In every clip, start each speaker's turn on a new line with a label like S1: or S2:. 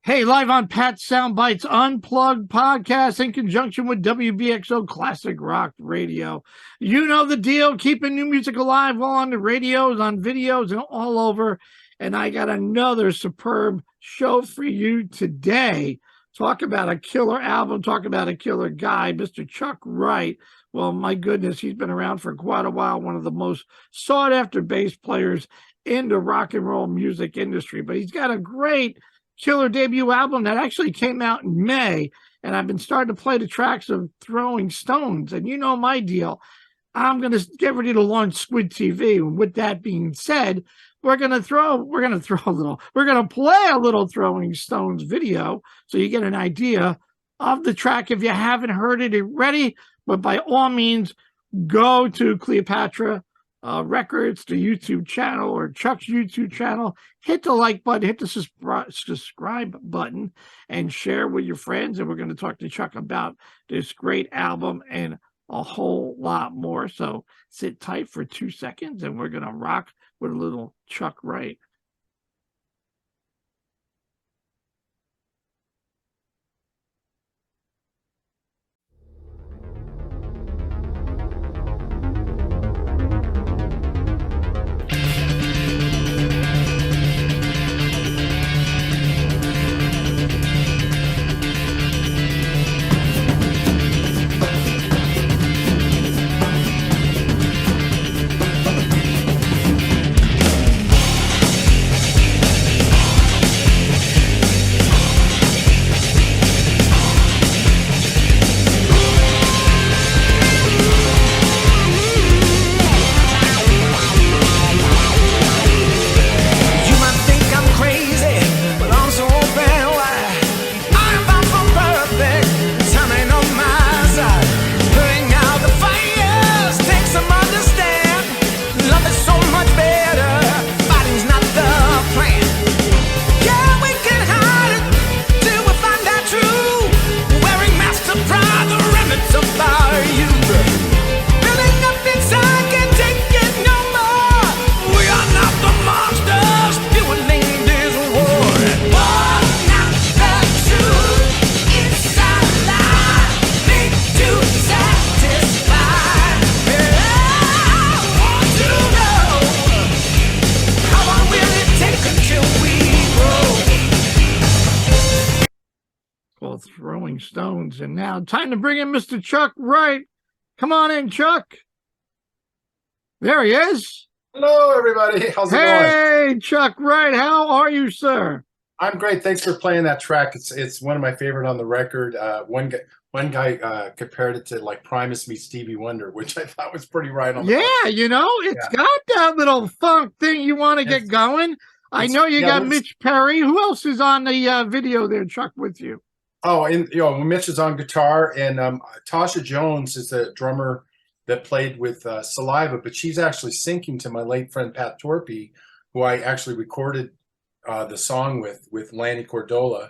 S1: Hey, live on Pat's Soundbytes Unplugged podcast in conjunction with WBXO Classic Rock Radio. You know the deal, keeping new music alive on the radios, on videos, and all over. And I got another superb show for you today. Talk about a killer album, talk about a killer guy, Mr. Chuck Wright. Well, my goodness, he's been around for quite a while, one of the most sought-after bass players in the rock and roll music industry. But he's got a great killer debut album that actually came out in May, and I've been starting to play the tracks of Throwing Stones, and you know my deal. I'm going to get ready to launch Squid TV. And with that being said, we're going to play a little Throwing Stones video so you get an idea of the track if you haven't heard it already. But by all means, go to Cleopatra Records, the YouTube channel, or Chuck's YouTube channel. Hit the like button, hit the subscribe button, and share with your friends. And we're going to talk to Chuck about this great album and a whole lot more. So sit tight for 2 seconds, and we're going to rock with a little Chuck Wright. Throwing Stones. And now time to bring in Mr. Chuck Wright. Come on in, Chuck. There he is.
S2: Hello, everybody. How's it going?
S1: Hey, Chuck Wright. How are you, sir?
S2: I'm great. Thanks for playing that track. It's one of my favorite on the record. One guy compared it to like Primus meets Stevie Wonder, which I thought was pretty right on.
S1: You know, it's got that little funk thing you want to get going. I know you got Mitch Perry. Who else is on the video there, Chuck, with you?
S2: Oh, and Mitch is on guitar, and Tasha Jones is the drummer that played with Saliva, but she's actually syncing to my late friend Pat Torpey, who I actually recorded the song with Lanny Cordola,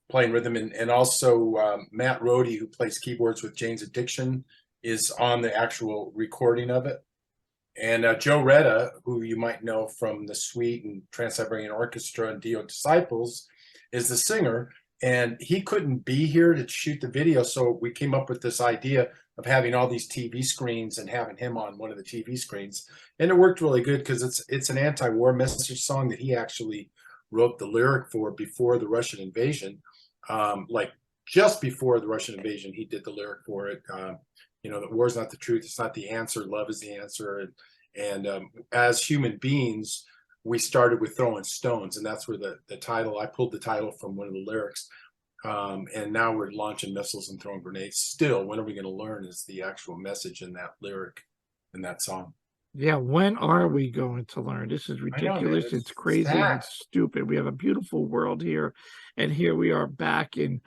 S2: playing rhythm, and also Matt Rohde, who plays keyboards with Jane's Addiction, is on the actual recording of it. And Joe Retta, who you might know from the Suite and Trans-Siberian Orchestra and Dio Disciples, is the singer. And he couldn't be here to shoot the video, so we came up with this idea of having all these TV screens and having him on one of the TV screens. And it worked really good because it's an anti-war message song that he actually wrote the lyric for before the Russian invasion. Like just before the Russian invasion, he did the lyric for it. That war's not the truth, it's not the answer, love is the answer. And as human beings, we started with Throwing Stones, and that's where the title, I pulled the title from one of the lyrics. And now we're launching missiles and throwing grenades. Still, when are we going to learn is the actual message in that lyric, in that song.
S1: Yeah, when are we going to learn? This is ridiculous. It's crazy and stupid. We have a beautiful world here, and here we are back in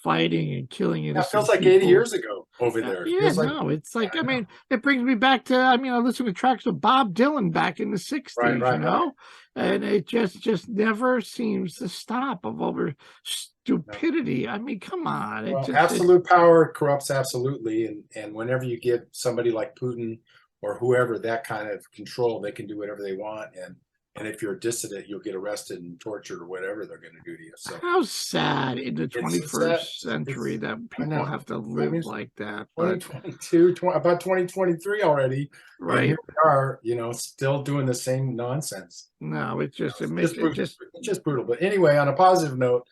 S1: fighting and killing it.
S2: That feels like 80 years ago over there.
S1: It's like, I mean, it brings me back to, I listened to tracks of Bob Dylan back in the 60s, right. And it just never seems to stop of over stupidity. I mean, come on.
S2: Absolute power corrupts absolutely. And whenever you give somebody like Putin or whoever that kind of control, they can do whatever they want. And and if you're a dissident, you'll get arrested and tortured or whatever they're going to do to you. So
S1: How sad in the
S2: it's
S1: 21st century that
S2: I
S1: people
S2: know.
S1: have to
S2: I
S1: live
S2: mean,
S1: like that. But
S2: 2022, about 2023 already, and
S1: right.
S2: here we are, still doing the same nonsense.
S1: No, it just it
S2: It's
S1: makes
S2: just brutal. It's just brutal. But anyway, on a positive note,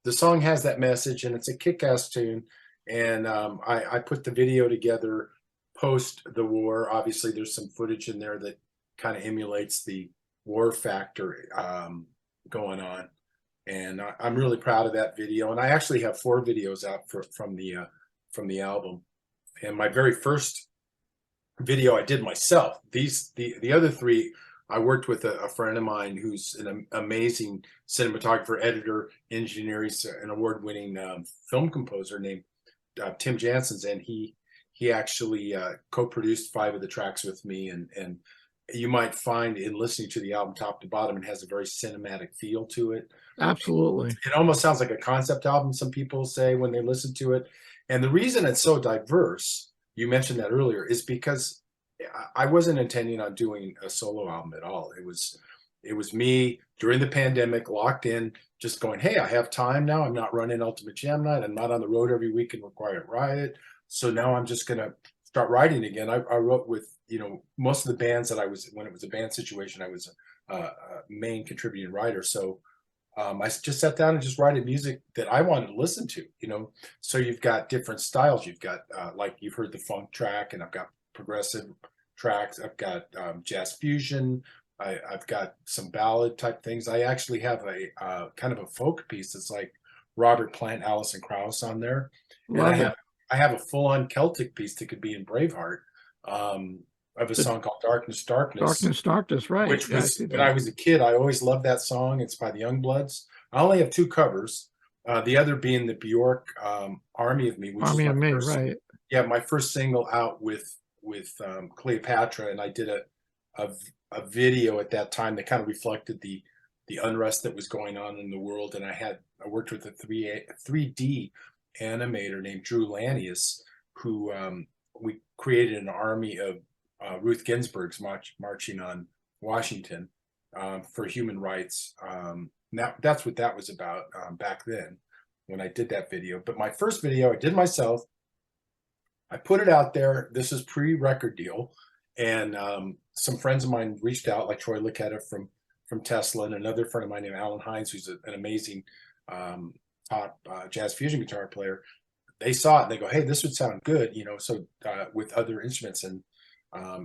S2: the song has that message, and it's a kick-ass tune. And I put the video together post the war. Obviously, there's some footage in there that kind of emulates the war factor going on, and I'm really proud of that video. And I actually have 4 videos out from the album. And my very first video I did myself. The other 3 I worked with a friend of mine who's an amazing cinematographer, editor, engineer. He's an award-winning film composer named Tim Janssens, and he actually co-produced 5 of the tracks with me. And you might find in listening to the album top to bottom, it has a very cinematic feel to it.
S1: absolutely.
S2: It almost sounds like a concept album, some people say when they listen to it. And the reason it's so diverse, you mentioned that earlier, is because I wasn't intending on doing a solo album at all. It was me during the pandemic, locked in, just going, hey, I have time now. I'm not running Ultimate Jam Night. I'm not on the road every week in Quiet Riot. So now I'm just going to start writing again. I wrote with, most of the bands that when it was a band situation, I was a main contributing writer. So I just sat down and just write music that I wanted to listen to, So you've got different styles. You've got, like you've heard the funk track, and I've got progressive tracks. I've got jazz fusion. I've got some ballad type things. I actually have a kind of a folk piece that's like Robert Plant, Alison Krauss on there.
S1: Love
S2: And
S1: it.
S2: I have a full-on Celtic piece that could be in Braveheart, of a song called Darkness,
S1: Darkness, right.
S2: which
S1: Yeah, I
S2: was
S1: see
S2: when
S1: that.
S2: I was a kid. I always loved that song. It's by the Youngbloods. I only have 2 covers. The other being the Bjork Army of Me, which
S1: Army
S2: is
S1: of
S2: my
S1: Me,
S2: first,
S1: right.
S2: my first single out with Cleopatra, and I did a video at that time that kind of reflected the unrest that was going on in the world. And I worked with a 3D animator named Drew Lanius, who we created an army of Ruth Ginsburg's marching on Washington for human rights. That's what that was about back then when I did that video. But my first video I did myself. I put it out there. This is pre-record deal, and some friends of mine reached out, like Troy Licketta from Tesla, and another friend of mine named Alan Hines, who's an amazing top jazz fusion guitar player. They saw it and they go, "Hey, this would sound good," So with other instruments, and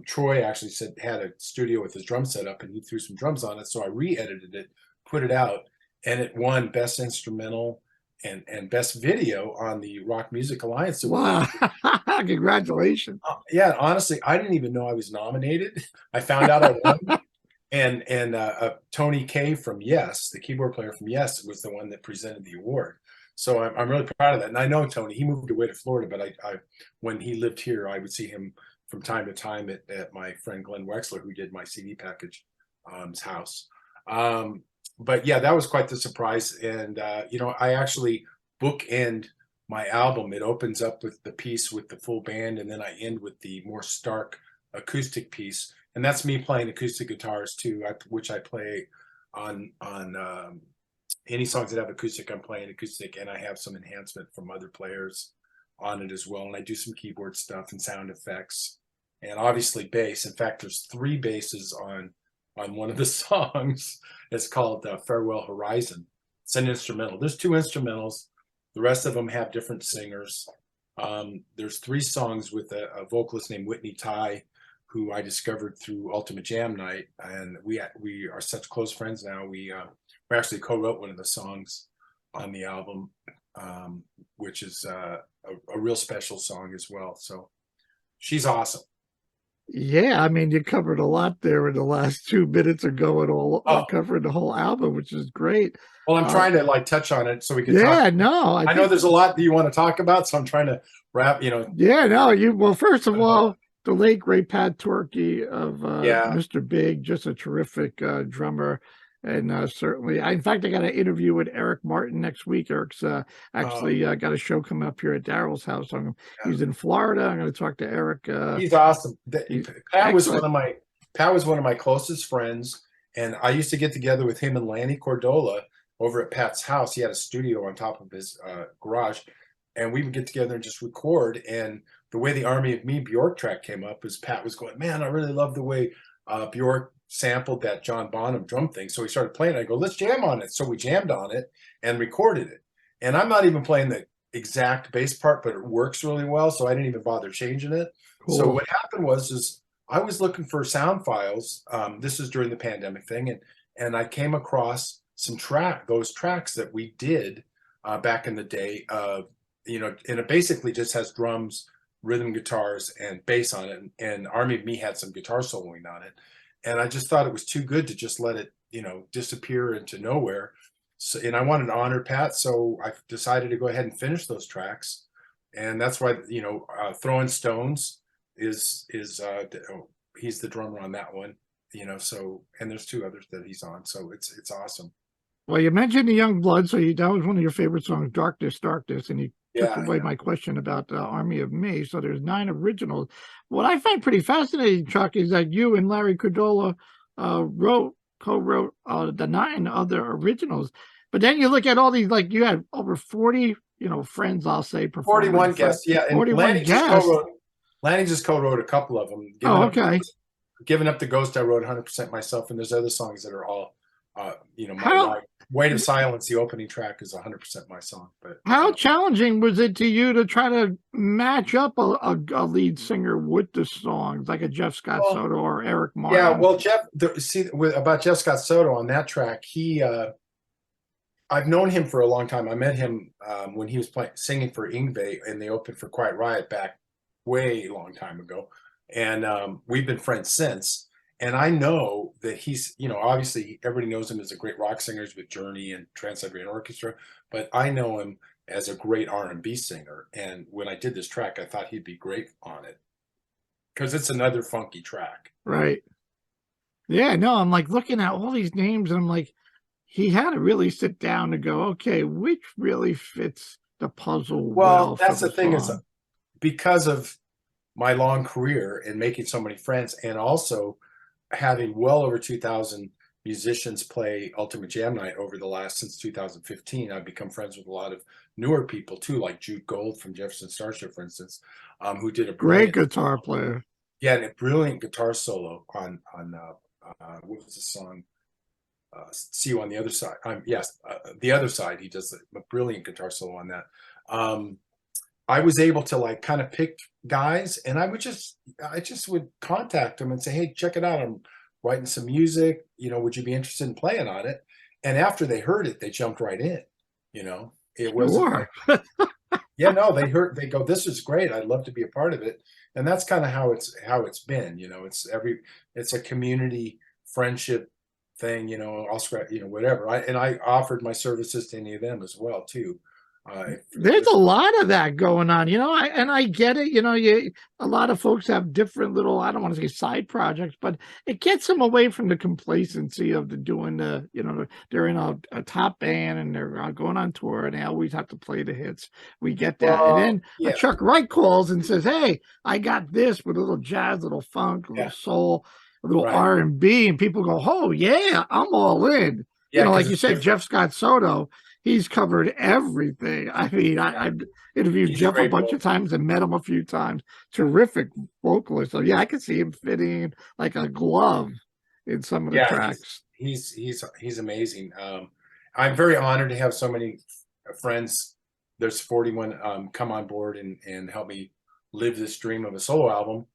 S2: Troy actually had a studio with his drum set up, and he threw some drums on it. So I re-edited it, put it out, and it won Best Instrumental and Best Video on the Rock Music Alliance Award.
S1: Wow. Congratulations.
S2: Yeah, honestly, I didn't even know I was nominated. I found out I won. And Tony Kaye from Yes, the keyboard player from Yes, was the one that presented the award. So I'm really proud of that. And I know Tony, he moved away to Florida, but I when he lived here, I would see him from time to time at my friend Glenn Wexler, who did my CD package, house. But yeah, that was quite the surprise. And I actually bookend my album. It opens up with the piece with the full band, and then I end with the more stark acoustic piece. And that's me playing acoustic guitars too, which I play on any songs that have acoustic. I'm playing acoustic, and I have some enhancement from other players on it as well. And I do some keyboard stuff and sound effects, and obviously bass. In fact, there's 3 basses on one of the songs. It's called Farewell Horizon. It's an instrumental. There's 2 instrumentals. The rest of them have different singers. There's 3 songs with a vocalist named Whitney Ty, who I discovered through Ultimate Jam Night, and we are such close friends now. We actually co-wrote one of the songs on the album, which is a real special song as well. So she's awesome.
S1: Yeah, I mean, you covered a lot there in the last 2 minutes ago, and covering the whole album, which is great.
S2: Well, I'm trying to touch on it so we can
S1: yeah,
S2: talk.
S1: no,
S2: I know there's a lot that you want to talk about, so I'm trying to wrap,
S1: Yeah, no, well, first of all, the late great Pat Torkey of Mr. Big, just a terrific drummer. And certainly, in fact, I got an interview with Eric Martin next week. Eric's actually got a show coming up here at Daryl's house. He's in Florida. I'm going to talk to Eric.
S2: He's awesome. Pat was
S1: excellent.
S2: one of my closest friends, And I used to get together with him and Lanny Cordola over at Pat's house. He had a studio on top of his garage, and we would get together and just record. And the way the Army of Me Bjork track came up is Pat was going, man, I really love the way Bjork sampled that John Bonham drum thing. So we started playing it. I go, let's jam on it. So we jammed on it and recorded it. And I'm not even playing the exact bass part, but it works really well. So I didn't even bother changing it. Cool. So what happened was I was looking for sound files. This is during the pandemic thing. And I came across those tracks that we did back in the day, and it basically just has drums, rhythm guitars, and bass on it. And Army of Me had some guitar soloing on it. And I just thought it was too good to just let it, disappear into nowhere. So, and I wanted to honor Pat, so I decided to go ahead and finish those tracks. And that's why, Throwin Stones is he's the drummer on that one, so, and there's 2 others that he's on. So it's awesome.
S1: Well, you mentioned the Young Blood, so that was one of your favorite songs, Darkness, Darkness, and you took away my question about Army of Me. So there's 9 originals. What I find pretty fascinating, Chuck, is that you and Larry Cordola co-wrote the 9 other originals. But then you look at all these, like you had over 40, friends, I'll say.
S2: 41 guests, yeah. And
S1: 41 guests.
S2: Lanny just co-wrote a couple of them. Giving Up the Ghost, I wrote 100% myself, and there's other songs that are all, my Weight of Silence, the opening track, is 100% my song. But
S1: how challenging was it to you to try to match up a lead singer with the songs, like a Jeff Scott Soto or Eric Martin?
S2: Yeah, well, about Jeff Scott Soto on that track, I've known him for a long time. I met him when he was singing for Yngwie, and they opened for Quiet Riot back way long time ago. And we've been friends since. And I know that he's, obviously everybody knows him as a great rock singer with Journey and Trans-Siberian Orchestra, but I know him as a great R&B singer. And when I did this track, I thought he'd be great on it because it's another funky track.
S1: Right. Yeah, no, I'm like looking at all these names and I'm like, he had to really sit down to go, okay, which really fits the puzzle well.
S2: That's the thing is because of my long career and making so many friends, and also having well over 2,000 musicians play Ultimate Jam Night since 2015, I've become friends with a lot of newer people too, like Jude Gold from Jefferson Starship, for instance, who did a
S1: great guitar player.
S2: Yeah, and a brilliant guitar solo on what was the song? See You on the Other Side. The Other Side. He does a brilliant guitar solo on that. I was able to kind of pick guys, and I just would contact them and say, hey, check it out. I'm writing some music, would you be interested in playing on it? And after they heard it, they jumped right in, it wasn't they go, this is great. I'd love to be a part of it. And that's kind of how it's been, it's a community friendship thing, I'll scratch, whatever. I offered my services to any of them as well too.
S1: There's a lot of that going on, I get it. A lot of folks have different little, I don't want to say side projects, but it gets them away from the complacency of doing they're in a top band and they're going on tour and they always have to play the hits. We get that. And then Chuck Wright calls and says, hey, I got this with a little jazz, a little funk, a little soul, a little R&B, and people go, oh yeah, I'm all in. Like you said, Jeff Scott Soto, he's covered everything. I mean, I've interviewed Jeff a bunch of times and met him a few times. Terrific vocalist. So yeah, I can see him fitting like a glove in some of the tracks.
S2: He's amazing. I'm very honored to have so many friends. There's 41 come on board and help me live this dream of a solo album.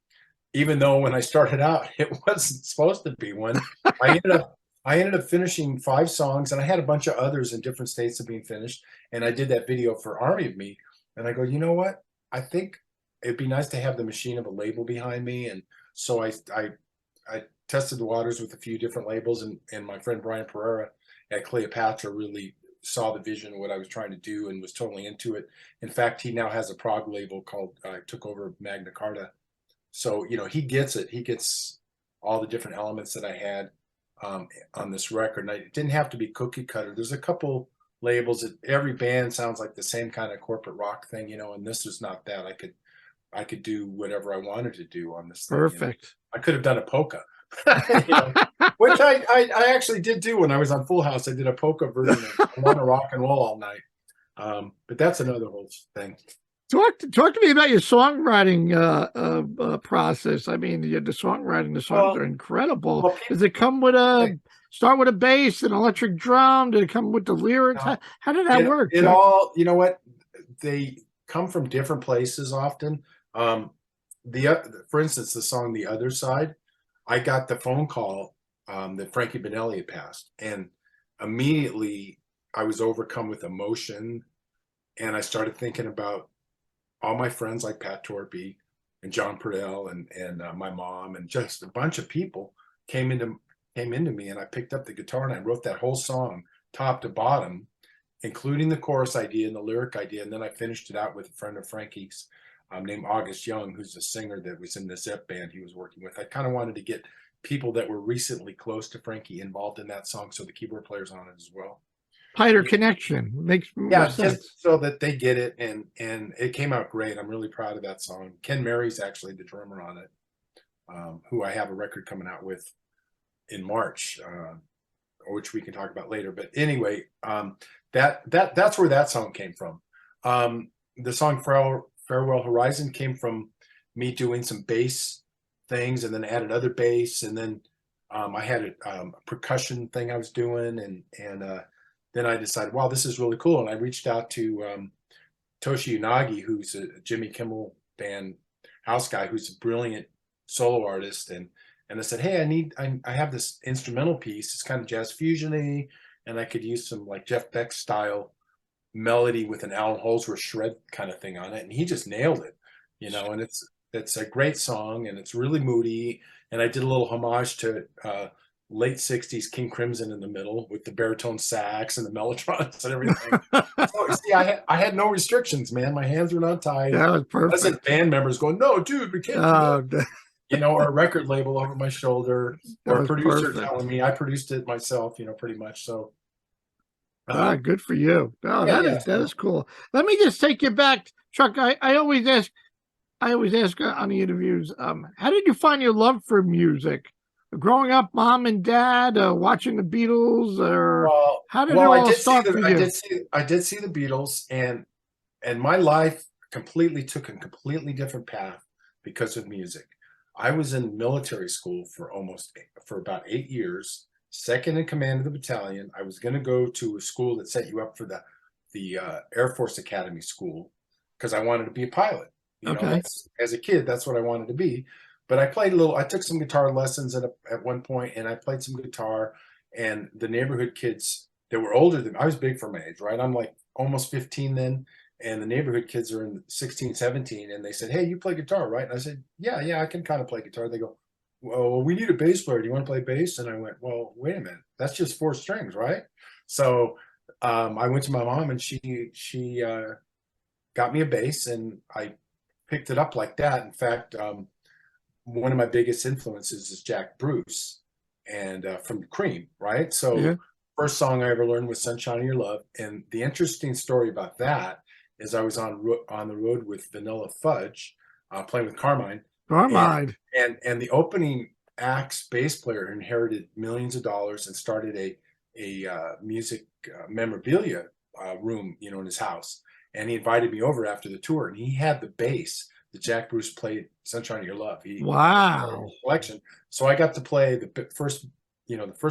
S2: Even though when I started out, it wasn't supposed to be one. I ended up finishing 5 songs, and I had a bunch of others in different states of being finished. And I did that video for Army of Me. And I go, you know what? I think it'd be nice to have the machine of a label behind me. And so I tested the waters with a few different labels. And my friend Brian Pereira at Cleopatra really saw the vision of what I was trying to do and was totally into it. In fact, he now has a prog label called, took over Magna Carta. So, he gets it. He gets all the different elements that I had on this record. And it didn't have to be cookie cutter. There's a couple labels that every band sounds like the same kind of corporate rock thing, and this is not that. I could do whatever I wanted to do on this thing.
S1: Perfect.
S2: I could have done a polka. which I actually did do when I was on Full House. I did a polka version of I Want to Rock and Roll All Night. But that's another whole thing.
S1: Talk to me about your songwriting process. I mean, the songwriting, the songs are incredible.
S2: Well,
S1: Does it come with start with a bass, an electric drum? Did it come with the lyrics? How did that work?
S2: It all, you know what? They come from different places often. For instance, the song "The Other Side," I got the phone call that Frankie Benelli had passed, and immediately I was overcome with emotion, and I started thinking about all my friends like Pat Torpey and John Purdell and my mom, and just a bunch of people came into me, and I picked up the guitar and I wrote that whole song top to bottom, including the chorus idea and the lyric idea. And then I finished it out with a friend of Frankie's named August Young, who's a singer that was in the Zep band he was working with. I kind of wanted to get people that were recently close to Frankie involved in that song, so the keyboard player's on it as well.
S1: Tighter connection makes more sense.
S2: Just so that they get it, and it came out great. I'm really proud of that song. Ken Mary's actually the drummer on it, who I have a record coming out with in March, which we can talk about later. But anyway, that's where that song came from. The song Farewell Horizon came from me doing some bass things, and then added other bass, and then I had a percussion thing I was doing, and then I decided, wow, this is really cool. And I reached out to Toshi Unagi, who's a Jimmy Kimmel Band house guy, who's a brilliant solo artist. And I said, hey, I have this instrumental piece. It's kind of jazz fusion-y, and I could use some like Jeff Beck style melody with an Alan Holdsworth shred kind of thing on it. And he just nailed it, and it's a great song, and it's really moody. And I did a little homage to late 60s King Crimson in the middle with the baritone sax and the mellotrons and everything. So see, I had no restrictions, man. My hands were not tied.
S1: That was perfect.
S2: I wasn't band members going, no, dude, we can't do that. Or a record label over my shoulder, or a producer telling me. I produced it myself, pretty much. So
S1: good for you. That is cool. Let me just take you back, Chuck. I always ask on the interviews, how did you find your love for music? Growing up, mom and dad, watching the Beatles, or how did it all start for you?
S2: I did see the Beatles, and my life took a completely different path because of music. I was in military school for about 8 years, second in command of the battalion. I was going to go to a school that set you up for the Air Force Academy school because I wanted to be a pilot. As a kid, that's what I wanted to be. But I took some guitar lessons at one point, and I played some guitar, and the neighborhood kids that were older than me, I was big for my age, right? I'm like almost 15 then, and the neighborhood kids are in 16, 17, and they said, hey, you play guitar, right? And I said, yeah, I can kind of play guitar. They go, well, we need a bass player. Do you want to play bass? And I went, well, wait a minute. That's just 4 strings, right? So I went to my mom, and she got me a bass, and I picked it up like that. In fact, one of my biggest influences is Jack Bruce, and from Cream, right? So first song I ever learned was Sunshine of Your Love. And the interesting story about that is I was on the road with Vanilla Fudge, playing with Carmine. And the opening act's bass player inherited millions of dollars and started a music memorabilia room, in his house. And he invited me over after the tour, and he had the bass that Jack Bruce played Sunshine of Your Love.
S1: Wow.
S2: Collection. So I got to play the first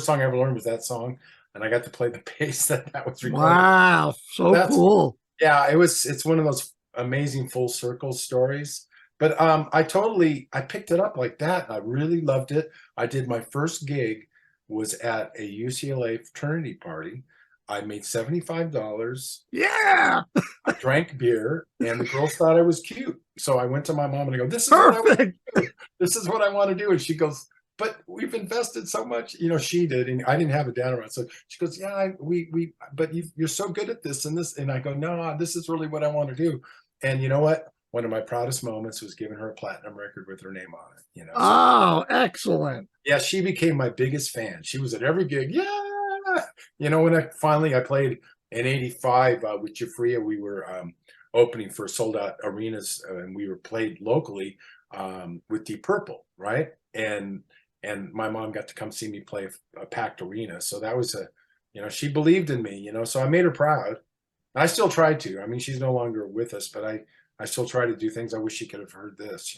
S2: song I ever learned was that song, and I got to play the bass that was recorded.
S1: Wow. So cool.
S2: Yeah, it's one of those amazing full circle stories. But I picked it up like that, and I really loved it. I did my first gig was at a UCLA fraternity party. I made $75.
S1: Yeah.
S2: I drank beer, and the girls thought I was cute. So I went to my mom and I go, this is what I want to do. This is what I want to do. And she goes, but we've invested so much. She did, and I didn't have a dad around. So she goes, yeah, but you're so good at this and this. And I go, no, this is really what I want to do. And you know what? One of my proudest moments was giving her a platinum record with her name on it.
S1: Oh, excellent.
S2: Yeah, she became my biggest fan. She was at every gig. Yeah. When I played in '85 with Jafria, we were opening for sold out arenas, and we were played locally with Deep Purple, right? And and my mom got to come see me play a packed arena. So that was she believed in me, so I made her proud. I still try to. I mean, she's no longer with us, but I still try to do things. I wish she could have heard this.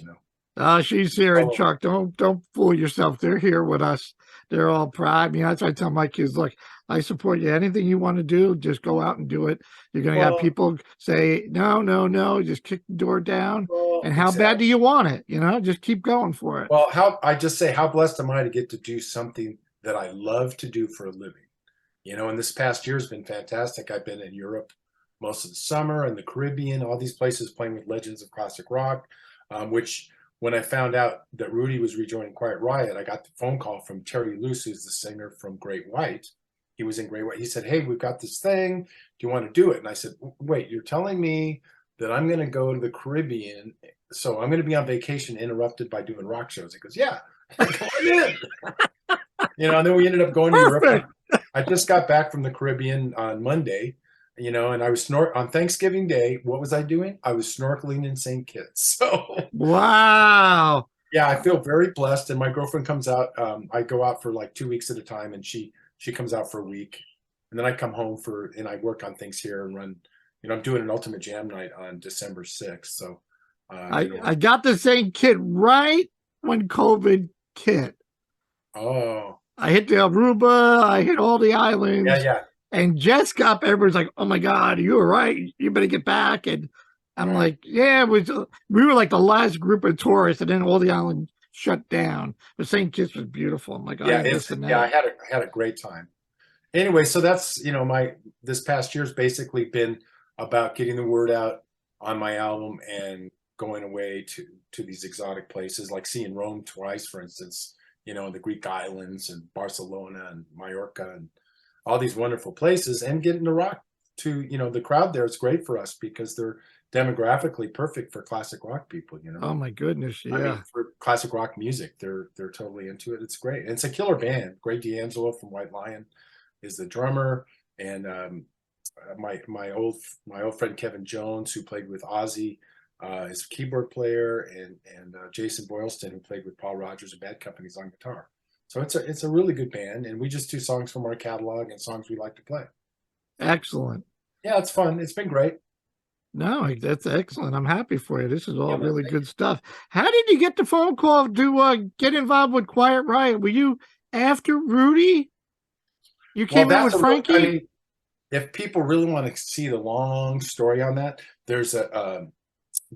S1: She's here, and
S2: Oh,
S1: Chuck, don't fool yourself. They're here with us. They're all proud. I mean, that's why I tell my kids, look, I support you. Anything you want to do, just go out and do it. You're gonna have people say, no, no, no, just kick the door down. And how bad do you want it? Just keep going for it.
S2: Well, I just say, how blessed am I to get to do something that I love to do for a living? And this past year has been fantastic. I've been in Europe most of the summer, and the Caribbean, all these places, playing with legends of classic rock, which when I found out that Rudy was rejoining Quiet Riot, I got the phone call from Terry Luce, who's the singer from Great White. He was in Great White. He said, hey, we've got this thing. Do you want to do it? And I said, wait, you're telling me that I'm going to go to the Caribbean, so I'm going to be on vacation interrupted by doing rock shows? He goes, yeah, come on in. And then we ended up going to Europe. I just got back from the Caribbean on Monday, and I was on Thanksgiving Day. What was I doing? I was snorkeling in St. Kitts. So
S1: wow.
S2: Yeah, I feel very blessed. And my girlfriend comes out. I go out for like 2 weeks at a time, and she comes out for a week, and then I come home and I work on things here and run. I'm doing an Ultimate Jam night on December 6th. So
S1: I got the same kit right when COVID hit.
S2: Oh.
S1: I hit the Aruba. I hit all the islands.
S2: Yeah.
S1: And just got, everybody's like, oh my God, you were right. You better get back. And I'm like, yeah, we were like the last group of tourists, and then all the islands shut down. But St. Kitts was beautiful. I'm like,
S2: I had a great time. Anyway, so that's, this past year's basically been about getting the word out on my album and going away to these exotic places, like seeing Rome twice, for instance, the Greek islands and Barcelona and Mallorca and all these wonderful places, and getting to rock to, the crowd there. It's great for us because they're demographically perfect for classic rock people,
S1: Oh my goodness, yeah.
S2: I mean, for classic rock music, they're totally into it. It's great. And it's a killer band. Greg D'Angelo from White Lion is the drummer, and my old friend Kevin Jones, who played with Ozzy, is a keyboard player, and Jason Boylston, who played with Paul Rodgers and Bad Companies, on guitar. So it's a really good band, and we just do songs from our catalog and songs we like to play.
S1: Excellent.
S2: Yeah, it's fun. It's been great.
S1: No, that's excellent. I'm happy for you. This is all really good stuff. How did you get the phone call to get involved with Quiet Riot? Were you after Rudy? You came in with Frankie?
S2: If people really want to see the long story on that, it was on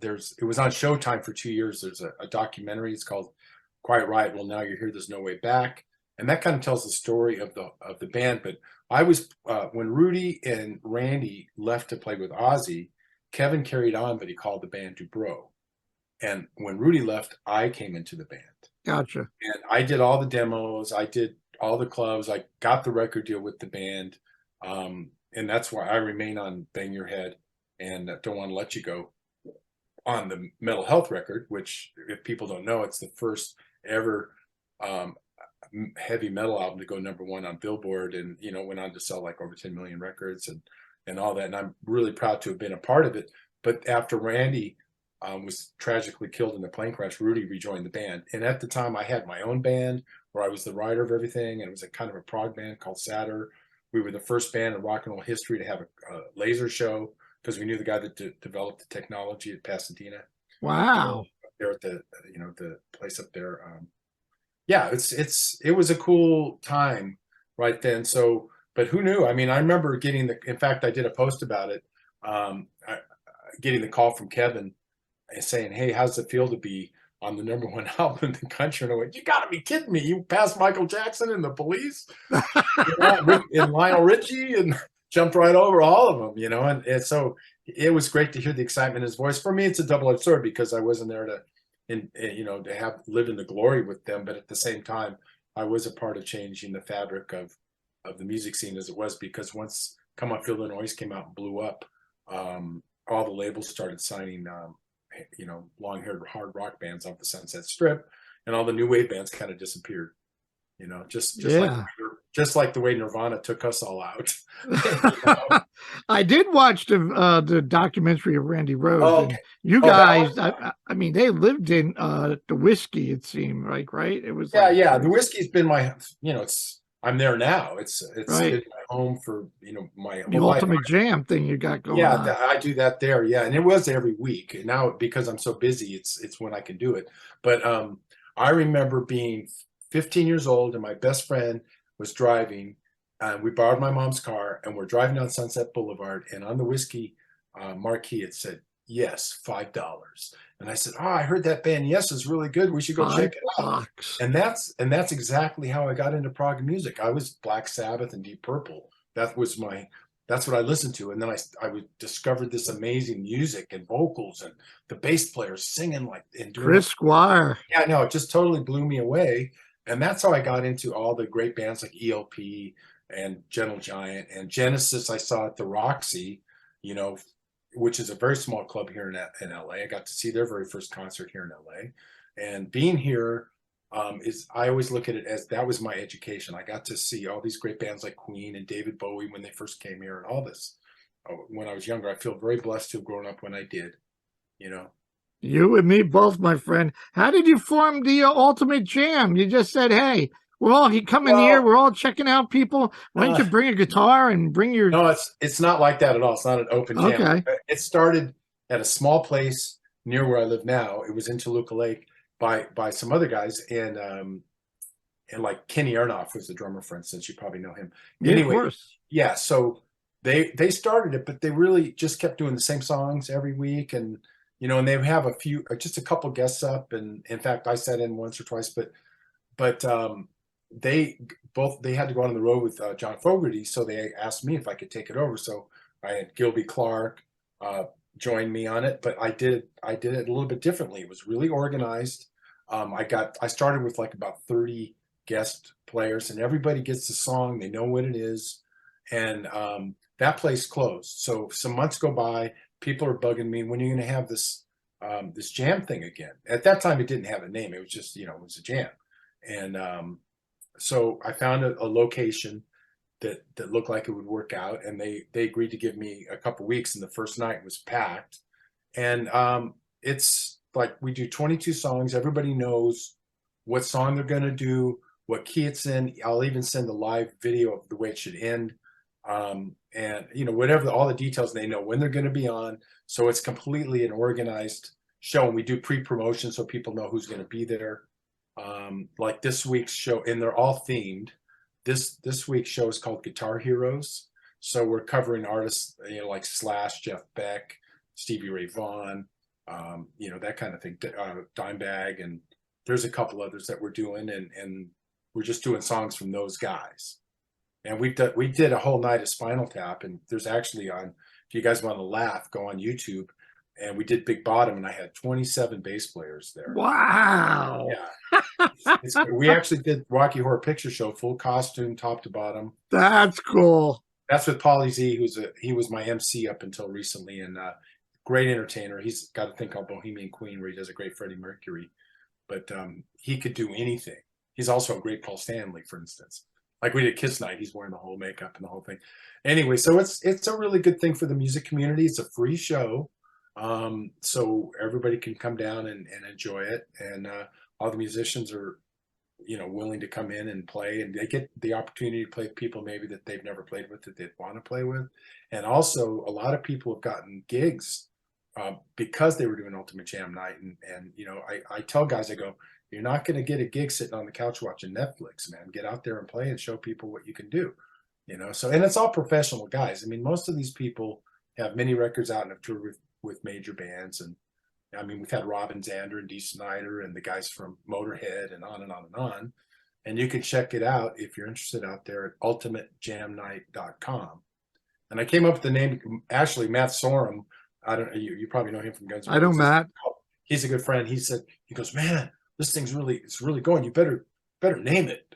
S2: Showtime for 2 years. There's a documentary. It's called Quiet Riot. Well, Now You're Here, There's No Way Back. And that kind of tells the story of the band. But I was, when Rudy and Randy left to play with Ozzy, Kevin carried on, but he called the band Dubrow. And when Rudy left, I came into the band.
S1: Gotcha.
S2: And I did all the demos. I did all the clubs. I got the record deal with the band. And that's why I remain on Bang Your Head and Don't Want to Let You Go on the Mental Health record, which, if people don't know, it's the first ever heavy metal album to go #1 on Billboard, and went on to sell like over 10 million records and all that. And I'm really proud to have been a part of it. But after Randy was tragically killed in the plane crash, Rudy rejoined the band. And at the time, I had my own band where I was the writer of everything, and it was a kind of a prog band called Satyr. We were the first band in rock and roll history to have a laser show, because we knew the guy that developed the technology at Pasadena.
S1: Wow.
S2: There at the the place up there. Yeah, it was a cool time right then. So, but who knew? I mean, I remember in fact, I did a post about it, getting the call from Kevin and saying, hey, how's it feel to be on the #1 album in the country? And I went, you gotta be kidding me. You passed Michael Jackson and the Police, and Lionel Richie, and jumped right over all of them, and so it was great to hear the excitement in his voice. For me, it's a double-edged sword, because I wasn't there to live in the glory with them, but at the same time, I was a part of changing the fabric of the music scene as it was, because once Come On Feel the Noise came out and blew up, all the labels started signing long-haired hard rock bands off the Sunset Strip, and all the new wave bands kind of disappeared. Just like just like the way Nirvana took us all out. You know?
S1: I did watch the documentary of Randy Rhoads,
S2: Oh,
S1: and
S2: okay.
S1: you
S2: Oh, that
S1: guys,
S2: one?
S1: I mean, they lived in the whiskey. It seemed like, right? It was
S2: Yeah,
S1: like,
S2: yeah. The whiskey's been my, it's I'm there now. It's
S1: right,
S2: been my home for my
S1: the
S2: whole life.
S1: ultimate jam thing you got going
S2: Yeah,
S1: on.
S2: I do that there. Yeah, and it was every week. And now because I'm so busy, it's when I can do it. But I remember being 15 years old, and my best friend was driving. We borrowed my mom's car, and we're driving down Sunset Boulevard. And on the whiskey marquee, it said, "Yes, $5." And I said, "Oh, I heard that band. Yes, is really good. We should go check it out."
S1: $5.
S2: And that's exactly how I got into prog music. I was Black Sabbath and Deep Purple. That's what I listened to. And then I discovered this amazing music and vocals and the bass players singing like and doing
S1: Chris Squire.
S2: yeah, no, it just totally blew me away. And that's how I got into all the great bands like ELP and Gentle Giant and Genesis. I saw at the Roxy, you know, which is a very small club here in LA. I got to see their very first concert here in LA. And being here I always look at it as that was my education. I got to see all these great bands like Queen and David Bowie when they first came here and all this. When I was younger, I feel very blessed to have grown up when I did, you know.
S1: You and me both, my friend. How did you form the Ultimate Jam? You just said, "Hey, we're all coming here.
S2: Well,
S1: We're all checking out people. Why don't you bring a guitar and bring your?"
S2: no, it's not like that at all. It's not an open jam.
S1: Okay.
S2: It started at a small place near where I live now. It was in Toluca Lake by some other guys, and like Kenny Aronoff was the drummer, for instance. You probably know him.
S1: Yeah, of
S2: Anyway,
S1: course.
S2: yeah. So they started it, but they really just kept doing the same songs every week, and and they have just a couple guests up, and in fact, I sat in once or twice, but they they had to go on the road with John Fogerty, so they asked me if I could take it over. So I had Gilby Clark join me on it, but I did it a little bit differently. It was really organized. I started with like about 30 guest players, and everybody gets the song. They know what it is, and that place closed. So some months go by. People are bugging me, when are you going to have this this jam thing again? At that time, it didn't have a name. It was just it was a jam, and so I found a location that looked like it would work out, and they agreed to give me a couple weeks, and the first night was packed. And it's like we do 22 songs. Everybody knows what song they're going to do, what key it's in. I'll even send a live video of the way it should end, and whatever, all the details. They know when they're going to be on, so it's completely an organized show. And we do pre-promotion so people know who's going to be there. Like this week's show, and they're all themed. This week's show is called Guitar Heroes. So we're covering artists, like Slash, Jeff Beck, Stevie Ray Vaughan, that kind of thing, Dimebag, and there's a couple others that we're doing, and we're just doing songs from those guys. And we did a whole night of Spinal Tap, and there's actually if you guys want to laugh, go on YouTube. And we did Big Bottom, and I had 27 bass players there.
S1: Wow.
S2: Yeah. We actually did Rocky Horror Picture Show, full costume, top to bottom.
S1: That's cool.
S2: That's with Pauly Z, he was my MC up until recently, and great entertainer. He's got a thing called Bohemian Queen where he does a great Freddie Mercury, but he could do anything. He's also a great Paul Stanley, for instance. Like we did Kiss Night, he's wearing the whole makeup and the whole thing. Anyway, so it's a really good thing for the music community. It's a free show. So everybody can come down and enjoy it, and all the musicians are willing to come in and play, and they get the opportunity to play with people maybe that they've never played with, that they'd want to play with. And also a lot of people have gotten gigs because they were doing Ultimate Jam Night, and I tell guys, I go, you're not going to get a gig sitting on the couch watching Netflix, man. Get out there and play and show people what you can do. So, and it's all professional guys. I mean, most of these people have many records out and have toured with major bands. And I mean, we've had Robin Zander and Dee Snider and the guys from Motorhead and on and on and on. And you can check it out if you're interested out there at ultimatejamnight.com. And I came up with the name, actually, Matt Sorum. I don't know, you probably know him from Guns N' Roses.
S1: I know Matt.
S2: He's a good friend. He goes, man, this thing's it's really going. You better name it.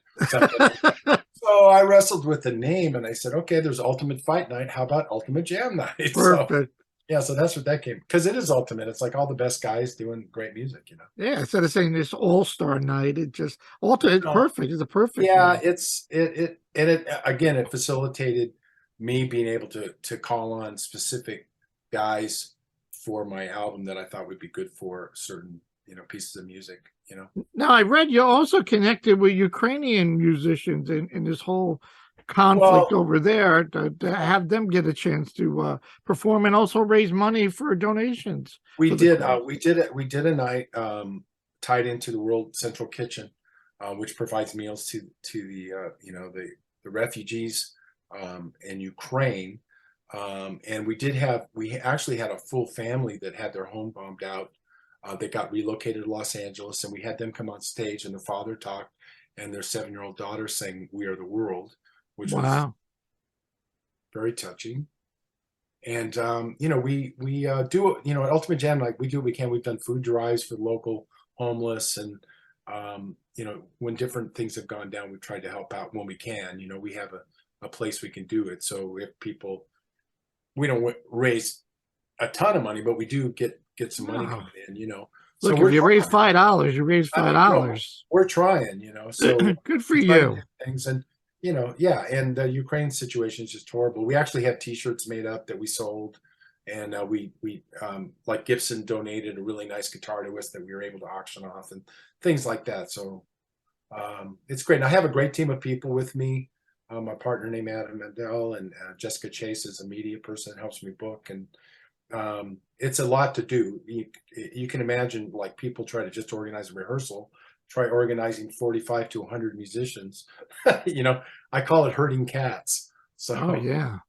S2: So I wrestled with the name, and I said, okay, there's Ultimate Fight Night. How about Ultimate Jam Night?
S1: Perfect.
S2: Yeah, so that's what that came, because it is ultimate. It's like all the best guys doing great music, you know.
S1: Yeah, instead of saying this all-star night, it just it's
S2: No,
S1: perfect. It's a perfect
S2: yeah,
S1: name.
S2: it again, it facilitated me being able to call on specific guys for my album that I thought would be good for certain, pieces of music,
S1: Now, I read you also connected with Ukrainian musicians in this whole conflict
S2: Well,
S1: over there to have them get a chance to perform and also raise money for donations
S2: we
S1: for the
S2: did
S1: cause.
S2: we did a night tied into the World Central Kitchen, which provides meals to the the refugees in Ukraine. And we actually had a full family that had their home bombed out. They got relocated to Los Angeles, and we had them come on stage, and the father talked, and their 7-year-old daughter sang "We Are the World," which was
S1: Wow.
S2: very touching. And we do, at Ultimate Jam, like, we do what we can. We've done food drives for the local homeless, and when different things have gone down, we've tried to help out when we can. We have a place we can do it. So if people, we don't raise a ton of money, but we do get some money
S1: Wow.
S2: coming in. So
S1: Look, if
S2: we're
S1: you raise
S2: trying.
S1: $5, you raise
S2: I mean,
S1: $5.
S2: we're trying. So
S1: Good for
S2: we try to do
S1: you.
S2: things, and yeah. And the Ukraine situation is just horrible. We actually have T-shirts made up that we sold, and we like Gibson donated a really nice guitar to us that we were able to auction off and things like that. So it's great. And I have a great team of people with me. My partner named Adam Mandel, and Jessica Chase is a media person, helps me book, and it's a lot to do. You can imagine, like, people try to just organize a rehearsal, try organizing 45 to 100 musicians. I call it herding cats. So,
S1: Oh yeah.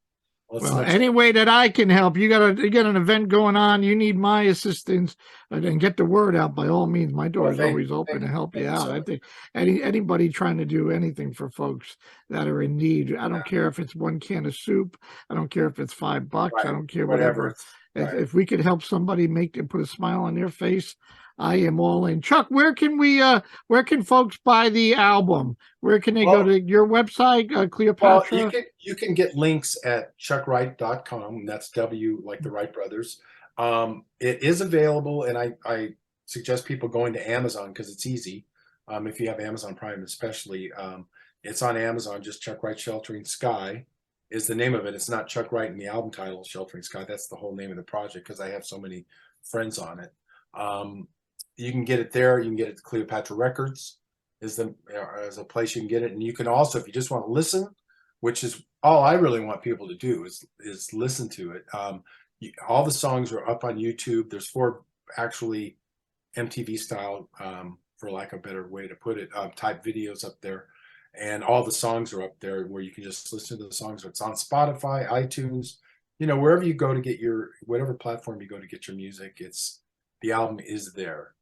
S2: well, it's
S1: Well,
S2: much.
S1: any way that I can help, you got an event going on, you need my assistance, and get the word out. By all means, my door
S2: Well,
S1: is always open to help
S2: thank
S1: you
S2: you
S1: out.
S2: so
S1: I
S2: much.
S1: think anybody trying to do anything for folks that are in need. I don't care if it's one can of soup. I don't care if it's $5. I
S2: Right,
S1: don't care
S2: whatever.
S1: whatever.
S2: It's
S1: If,
S2: right.
S1: if we could help somebody make and put a smile on their face, I am all in. Chuck, where can folks buy the album? Where can they go
S2: Well,
S1: to your website,
S2: Well,
S1: Cleopatra?
S2: you can get links at chuckwright.com, and that's W like the Wright brothers. It is available, and I suggest people going to Amazon because it's easy. If you have Amazon Prime, especially, it's on Amazon. Just Chuck Wright Sheltering Sky is the name of it. It's not Chuck Wright in the album title, Sheltering Sky. That's the whole name of the project because I have so many friends on it. You can get it there. You can get it at Cleopatra Records is a place you can get it, and you can also, if you just want to listen, which is all I really want people to do is listen to it. All the songs are up on YouTube. There's 4 actually MTV style, for lack of a better way to put it, type videos up there, and all the songs are up there where you can just listen to the songs. It's on Spotify, iTunes, wherever you go to get whatever platform you go to get your music. The album is there.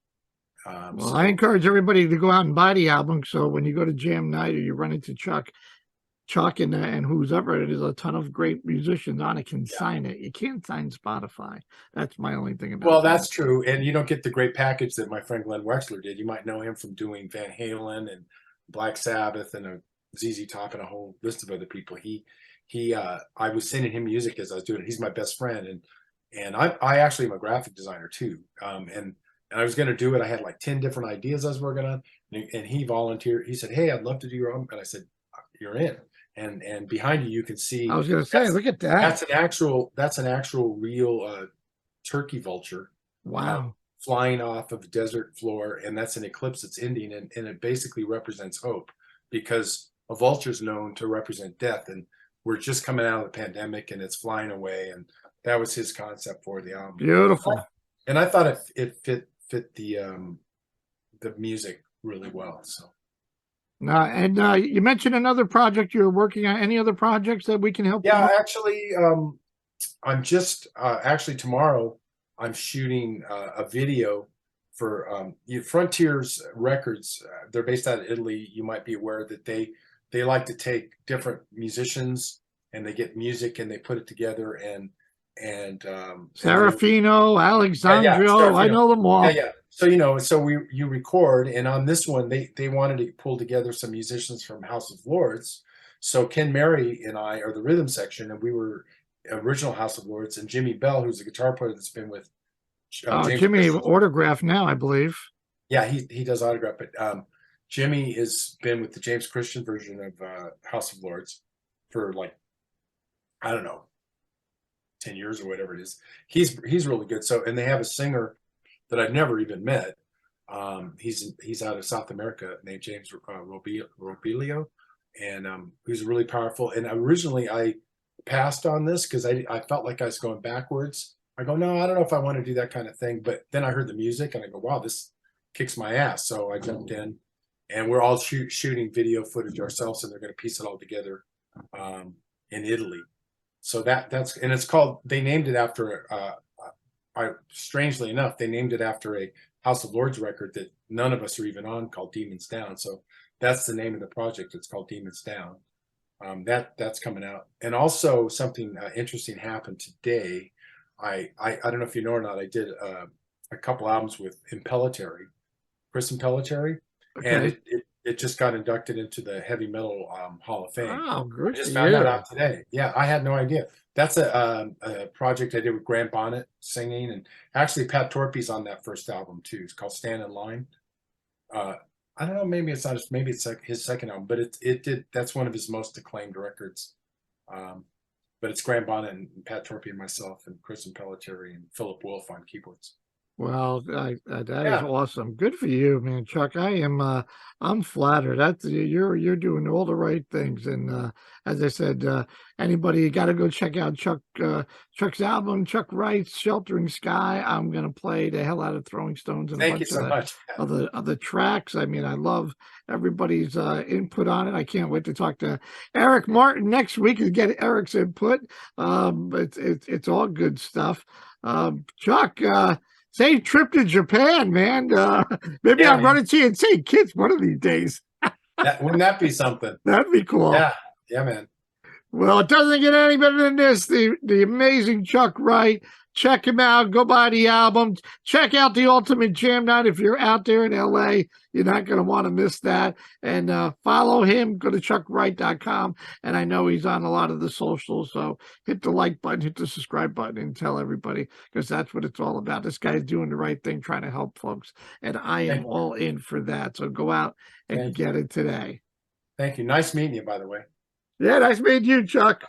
S1: Well, I
S2: So
S1: encourage everybody to go out and buy the album. So when you go to jam night or you run into Chuck and who's ever, there's a ton of great musicians on it can
S2: yeah.
S1: sign it. You can't sign Spotify. That's my only thing
S2: Well,
S1: about that.
S2: that's true, and you don't get the great package that my friend Glenn Wexler did. You might know him from doing Van Halen and Black Sabbath and a ZZ Top and a whole list of other people. I was sending him music as I was doing it. He's my best friend, and I actually am a graphic designer too. And I was going to do it. I had like 10 different ideas I was working on, and he volunteered. He said, "Hey, I'd love to do your own," and I said, "You're in." And behind you can
S1: I
S2: see
S1: was going to say,
S2: that's
S1: look at that.
S2: that's an actual real turkey vulture
S1: Wow.
S2: flying off of the desert floor, and that's an eclipse that's ending, and it basically represents hope because a vulture is known to represent death, and we're just coming out of the pandemic, and it's flying away, and that was his concept for the album.
S1: Beautiful.
S2: And I thought it fit the music really well. So
S1: And you mentioned another project you're working on. Any other projects that we can help you
S2: yeah,
S1: with?
S2: actually, I'm just actually tomorrow I'm shooting a video for Frontiers Records. They're based out of Italy. You might be aware that they like to take different musicians and they get music and they put it together and
S1: Serafino,
S2: yeah,
S1: Alexandrio. I
S2: Serafino.
S1: know them
S2: Yeah,
S1: all.
S2: yeah. So so you record, and on this one they wanted to pull together some musicians from House of Lords. So Ken Mary and I are the rhythm section, and we were original House of Lords, and Jimmy Bell, who's a guitar player that's been with James
S1: Jimmy
S2: Christian.
S1: Autograph now, I believe.
S2: Yeah, he does autograph, but Jimmy has been with the James Christian version of House of Lords for like, I don't know, 10 years or whatever it is. He's really good. So, and they have a singer that I've never even met. He's out of South America named James Robilio, and who's really powerful. And originally I passed on this because I felt like I was going backwards. I go, no, I don't know if I want to do that kind of thing. But then I heard the music and I go, wow, this kicks my ass. So I jumped in, and we're all shooting video footage ourselves, and they're going to piece it all together in Italy. So that's, and it's called, they named it after strangely enough, they named it after a House of Lords record that none of us are even on, called Demons Down. So that's the name of the project. It's called Demons Down. That's coming out. And also something interesting happened today. I don't know if you know or not, I did a couple albums with Chris Impellitteri, and it just got inducted into the Heavy Metal Hall of Fame.
S1: Oh, good.
S2: I just found that out today. Yeah, I had no idea. That's a project I did with Grant Bonnet singing, and actually Pat Torpey's on that first album too. It's called Stand in Line. I don't know, maybe it's not maybe it's like his second album, but it did, that's one of his most acclaimed records. But it's Grant Bonnet and Pat Torpey and myself and Chris Impellitteri and Philip Wolf on keyboards.
S1: Well, that is awesome. Good for you, man, Chuck. I'm flattered. You're doing all the right things. And as I said, anybody, you got to go check out Chuck's album, Chuck Wright's Sheltering Sky. I'm gonna play the hell out of Throwing Stones and
S2: Thank you so much.
S1: of the tracks. I mean, I love everybody's input on it. I can't wait to talk to Eric Martin next week and get Eric's input. It's all good stuff. Chuck, safe trip to Japan, man. Maybe I'll run into you and say, kids, one of these days.
S2: Wouldn't that be something?
S1: That'd be cool.
S2: Yeah, man.
S1: Well, it doesn't get any better than this. The amazing Chuck Wright. Check him out. Go buy the album. Check out the Ultimate Jam Night. If you're out there in LA, you're not going to want to miss that. And follow him. Go to chuckwright.com. And I know he's on a lot of the socials. So hit the like button, hit the subscribe button, and tell everybody, because that's what it's all about. This guy's doing the right thing, trying to help folks. And I am all in for that. So go out and get it today.
S2: Thank you. Nice meeting you, by the way.
S1: Yeah, nice meeting you, Chuck.